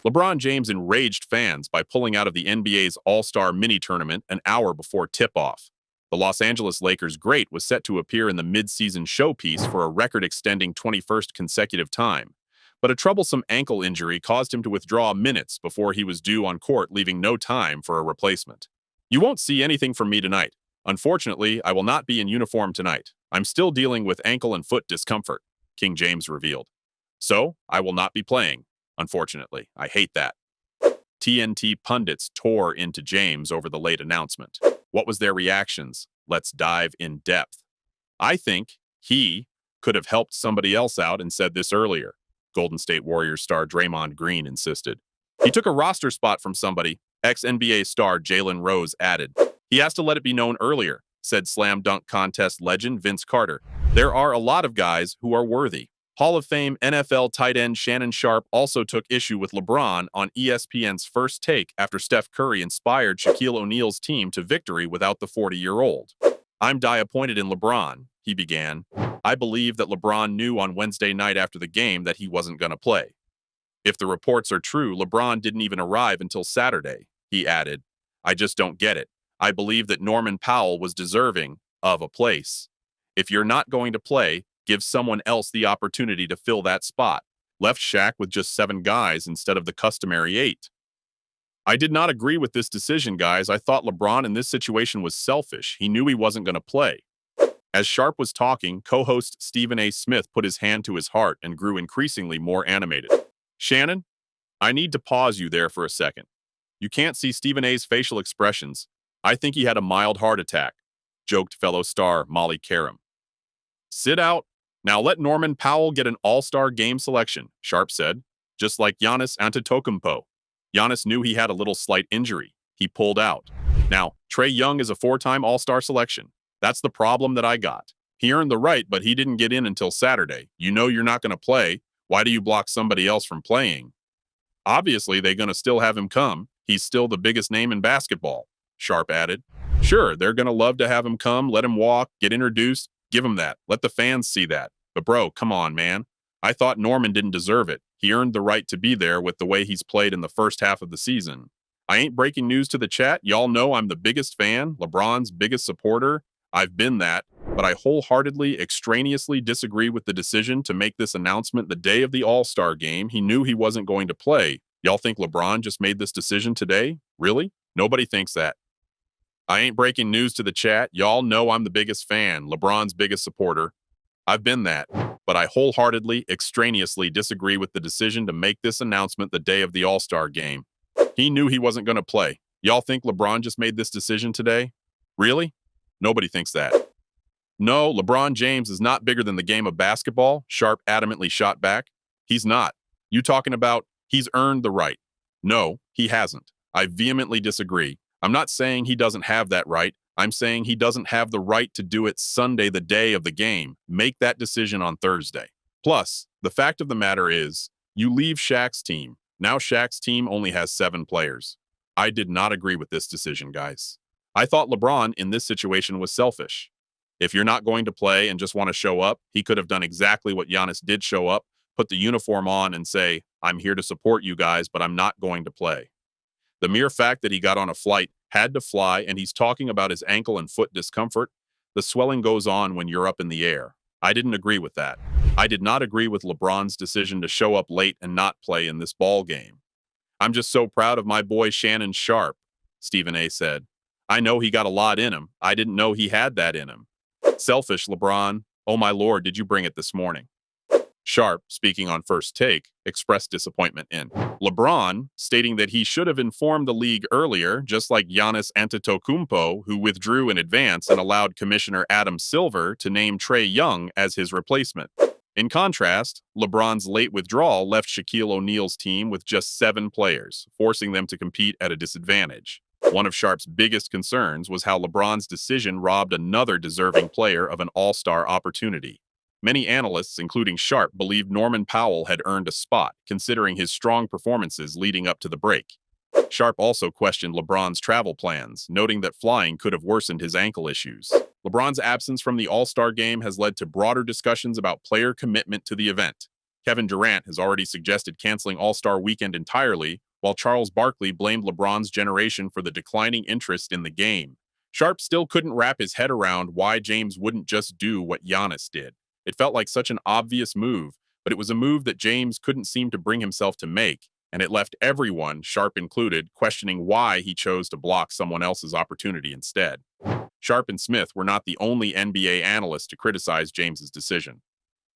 LeBron James enraged fans by pulling out of the NBA's All-Star mini-tournament an hour before tip-off. The Los Angeles Lakers great was set to appear in the mid-season showpiece for a record-extending 21st consecutive time, but a troublesome ankle injury caused him to withdraw minutes before he was due on court, leaving no time for a replacement. "You won't see anything from me tonight. Unfortunately, I will not be in uniform tonight. I'm still dealing with ankle and foot discomfort," King James revealed. "So, I will not be playing. Unfortunately, I hate that." TNT pundits tore into James over the late announcement. What was their reactions? Let's dive in depth. "I think he could have helped somebody else out and said this earlier," Golden State Warriors star Draymond Green insisted. "He took a roster spot from somebody," ex-NBA star Jalen Rose added. "He has to let it be known earlier," said slam dunk contest legend Vince Carter. "There are a lot of guys who are worthy." Hall of Fame NFL tight end Shannon Sharpe also took issue with LeBron on ESPN's First Take after Steph Curry inspired Shaquille O'Neal's team to victory without the 40-year-old. "I'm disappointed in LeBron," he began. "I believe that LeBron knew on Wednesday night after the game that he wasn't going to play. If the reports are true, LeBron didn't even arrive until Saturday," he added. "I just don't get it. I believe that Norman Powell was deserving of a place. If you're not going to play, give someone else the opportunity to fill that spot. Left Shaq with just 7 guys instead of the customary 8. I did not agree with this decision, guys. I thought LeBron in this situation was selfish. He knew he wasn't going to play." As Sharpe was talking, co-host Stephen A. Smith put his hand to his heart and grew increasingly more animated. "Shannon, I need to pause you there for a second. You can't see Stephen A.'s facial expressions. I think he had a mild heart attack," joked fellow star Molly Karam. "Sit out. Now let Norman Powell get an all-star game selection," Sharpe said, "just like Giannis Antetokounmpo. Giannis knew he had a little slight injury. He pulled out. Now, Trae Young is a 4-time all-star selection. That's the problem that I got. He earned the right, but he didn't get in until Saturday. You know you're not going to play. Why do you block somebody else from playing? Obviously, they're going to still have him come. He's still the biggest name in basketball," Sharpe added. "Sure, they're going to love to have him come, let him walk, get introduced. Give him that. Let the fans see that. But bro, come on, man. I thought Norman didn't deserve it. He earned the right to be there with the way he's played in the first half of the season. I ain't breaking news to the chat. Y'all know I'm the biggest fan, LeBron's biggest supporter. I've been that. But I wholeheartedly, extraneously disagree with the decision to make this announcement the day of the All-Star game. He knew he wasn't going to play. Y'all think LeBron just made this decision today? Really? Nobody thinks that. I ain't breaking news to the chat. Y'all know I'm the biggest fan, LeBron's biggest supporter. I've been that, but I wholeheartedly, extraneously disagree with the decision to make this announcement the day of the All-Star game. He knew he wasn't going to play. Y'all think LeBron just made this decision today? Really? Nobody thinks that. No, LeBron James is not bigger than the game of basketball," Sharpe adamantly shot back. "He's not. You talking about he's earned the right? No, he hasn't. I vehemently disagree. I'm not saying he doesn't have that right. I'm saying he doesn't have the right to do it Sunday, the day of the game. Make that decision on Thursday. Plus, the fact of the matter is, you leave Shaq's team. Now Shaq's team only has 7 players. I did not agree with this decision, guys. I thought LeBron in this situation was selfish. If you're not going to play and just want to show up, he could have done exactly what Giannis did: show up, put the uniform on, and say, 'I'm here to support you guys, but I'm not going to play.' The mere fact that he got on a flight, had to fly, and he's talking about his ankle and foot discomfort, the swelling goes on when you're up in the air. I didn't agree with that. I did not agree with LeBron's decision to show up late and not play in this ball game. I'm just so proud of my boy Shannon Sharpe," Stephen A. said. "I know he got a lot in him. I didn't know he had that in him. Selfish, LeBron. Oh my Lord, did you bring it this morning?" Sharpe, speaking on First Take, expressed disappointment in LeBron, stating that he should have informed the league earlier, just like Giannis Antetokounmpo, who withdrew in advance and allowed Commissioner Adam Silver to name Trae Young as his replacement. In contrast, LeBron's late withdrawal left Shaquille O'Neal's team with just 7 players, forcing them to compete at a disadvantage. One of Sharpe's biggest concerns was how LeBron's decision robbed another deserving player of an all-star opportunity. Many analysts, including Sharpe, believed Norman Powell had earned a spot, considering his strong performances leading up to the break. Sharpe also questioned LeBron's travel plans, noting that flying could have worsened his ankle issues. LeBron's absence from the All-Star game has led to broader discussions about player commitment to the event. Kevin Durant has already suggested canceling All-Star Weekend entirely, while Charles Barkley blamed LeBron's generation for the declining interest in the game. Sharpe still couldn't wrap his head around why James wouldn't just do what Giannis did. It felt like such an obvious move, but it was a move that James couldn't seem to bring himself to make, and it left everyone, Sharpe included, questioning why he chose to block someone else's opportunity instead. Sharpe and Smith were not the only NBA analysts to criticize James's decision.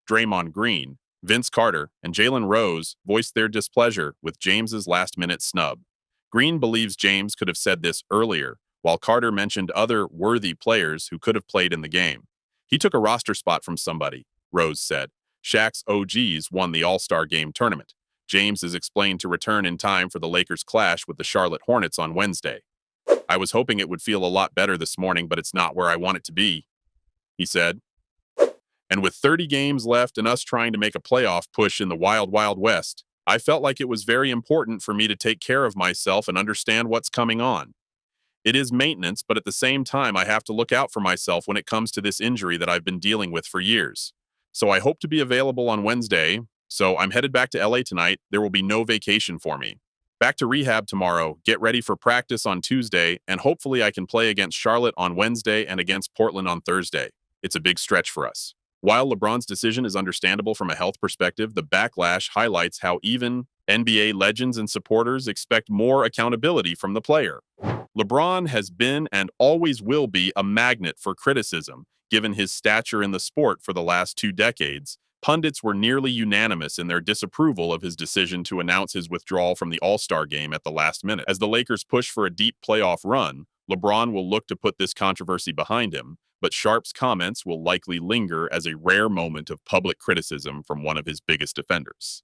Draymond Green, Vince Carter, and Jalen Rose voiced their displeasure with James's last-minute snub. Green believes James could have said this earlier, while Carter mentioned other worthy players who could have played in the game. He took a roster spot from somebody, Rose said. Shaq's OGs won the All-Star Game tournament. James is explained to return in time for the Lakers' clash with the Charlotte Hornets on Wednesday. I was hoping it would feel a lot better this morning, but it's not where I want it to be, he said. And with 30 games left and us trying to make a playoff push in the wild, wild west, I felt like it was very important for me to take care of myself and understand what's coming on. It is maintenance, but at the same time, I have to look out for myself when it comes to this injury that I've been dealing with for years. So I hope to be available on Wednesday. So I'm headed back to LA tonight. There will be no vacation for me. Back to rehab tomorrow, get ready for practice on Tuesday, and hopefully I can play against Charlotte on Wednesday and against Portland on Thursday. It's a big stretch for us. While LeBron's decision is understandable from a health perspective, the backlash highlights how even NBA legends and supporters expect more accountability from the player. LeBron has been and always will be a magnet for criticism, given his stature in the sport for the last 2 decades. Pundits were nearly unanimous in their disapproval of his decision to announce his withdrawal from the All-Star game at the last minute. As the Lakers push for a deep playoff run, LeBron will look to put this controversy behind him, but Sharpe's comments will likely linger as a rare moment of public criticism from one of his biggest defenders.